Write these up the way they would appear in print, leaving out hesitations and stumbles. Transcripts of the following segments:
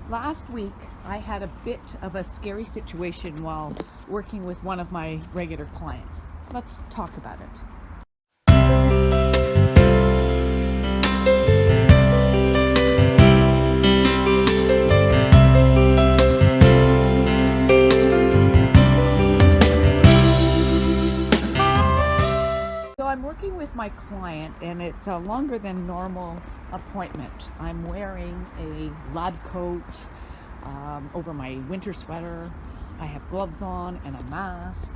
Last week, I had a bit of a scary situation while working with one of my regular clients. Let's talk about it. So I'm working with my client, and it's a longer than normal appointment. I'm wearing a lab coat over my winter sweater. I have gloves on and a mask.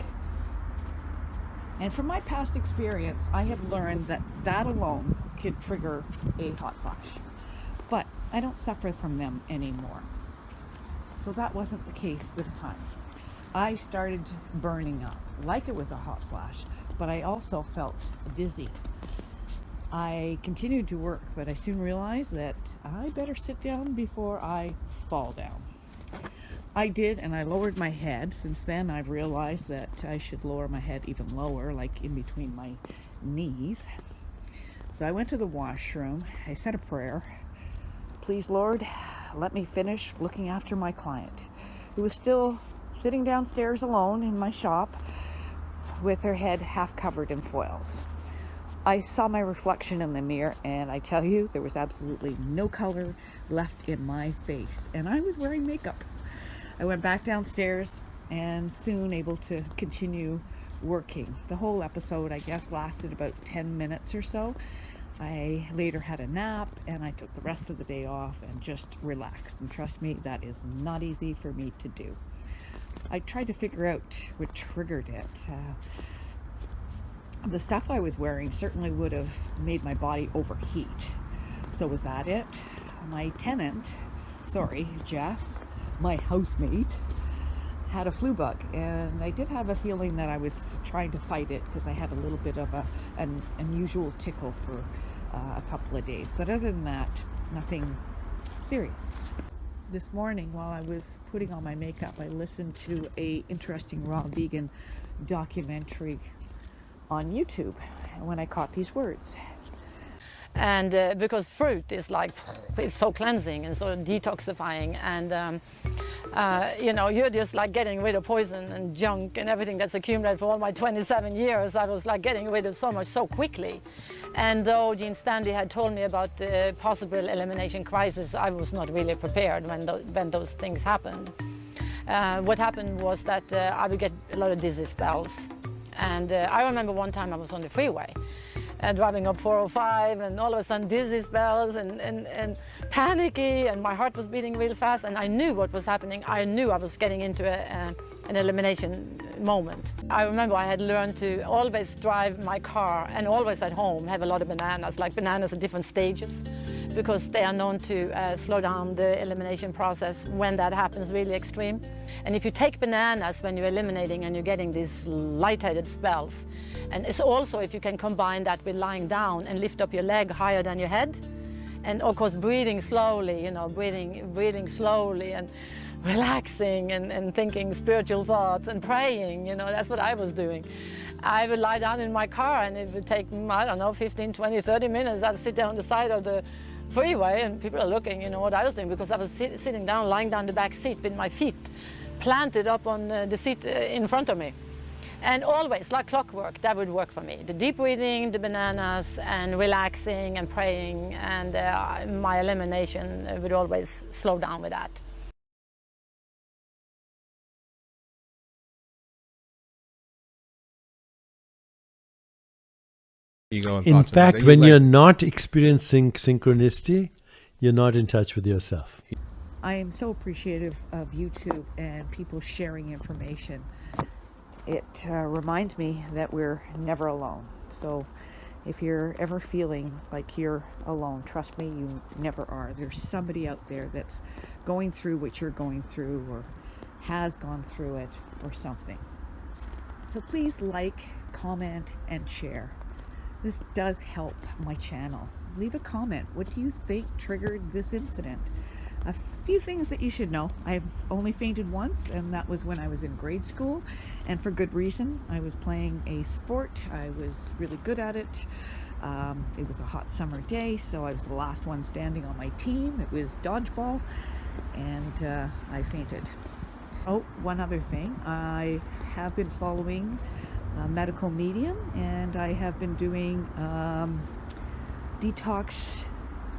And from my past experience, I have learned that that alone could trigger a hot flash. But I don't suffer from them anymore. So that wasn't the case this time. I started burning up like it was a hot flash, but I also felt dizzy. I continued to work, but I soon realized that I better sit down before I fall down. I did, and I lowered my head. Since then, I've realized that I should lower my head even lower, like in between my knees. So I went to the washroom. I said a prayer. Please, Lord, let me finish looking after my client, who was still sitting downstairs alone in my shop with her head half covered in foils. I saw my reflection in the mirror, and I tell you, there was absolutely no color left in my face, and I was wearing makeup. I went back downstairs and soon able to continue working. The whole episode, I guess, lasted about 10 minutes or so. I later had a nap, and I took the rest of the day off and just relaxed. And trust me, that is not easy for me to do. I tried to figure out what triggered it. The stuff I was wearing certainly would have made my body overheat. So was that it? My tenant, Jeff, my housemate, had a flu bug, and I did have a feeling that I was trying to fight it because I had a little bit of an unusual tickle for a couple of days. But other than that, nothing serious. This morning, while I was putting on my makeup, I listened to a interesting raw vegan documentary on YouTube when I caught these words. And because fruit is like, it's so cleansing and so detoxifying, and you're just like getting rid of poison and junk and everything that's accumulated for all my 27 years. I was like getting rid of so much so quickly. And though Gene Stanley had told me about the possible elimination crisis, I was not really prepared when those things happened. What happened was that I would get a lot of dizzy spells. And I remember one time I was on the freeway driving up 405, and all of a sudden dizzy spells and panicky, and my heart was beating real fast, and I knew what was happening. I knew I was getting into an elimination moment. I remember I had learned to always drive my car, and always at home have a lot of bananas, like bananas at different stages, because they are known to slow down the elimination process when that happens really extreme. And if you take bananas when you're eliminating and you're getting these lightheaded spells, and it's also if you can combine that with lying down and lift up your leg higher than your head, and of course breathing slowly, breathing slowly and relaxing and thinking spiritual thoughts and praying, that's what I was doing. I would lie down in my car, and it would take, 15, 20, 30 minutes. I'd sit down on the side of the freeway, and people are looking, what I was doing, because I was sitting down, lying down the back seat with my feet planted up on the seat in front of me. And always, like clockwork, that would work for me. The deep breathing, the bananas, and relaxing and praying, and my elimination would always slow down with that. In fact, when you're not experiencing synchronicity, you're not in touch with yourself. I am so appreciative of YouTube and people sharing information. It reminds me that we're never alone. So if you're ever feeling like you're alone, trust me, you never are. There's somebody out there that's going through what you're going through, or has gone through it, or something. So please like, comment, and share. This does help my channel. Leave a comment. What do you think triggered this incident? A few things that you should know. I've only fainted once, and that was when I was in grade school, and for good reason. I was playing a sport. I was really good at it. It was a hot summer day, so I was the last one standing on my team. It was dodgeball, and I fainted. Oh, one other thing. I have been following a medical medium, and I have been doing detox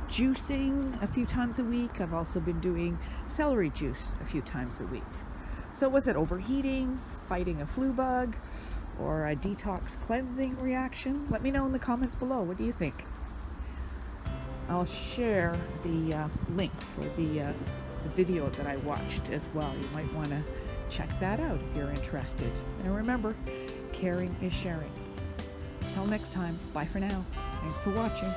juicing a few times a week. I've also been doing celery juice a few times a week. So was it overheating, fighting a flu bug, or a detox cleansing reaction? Let me know in the comments below. What do you think? I'll share the link for the video that I watched as well. You might want to check that out if you're interested. And remember, caring is sharing. Till next time, bye for now. Thanks for watching.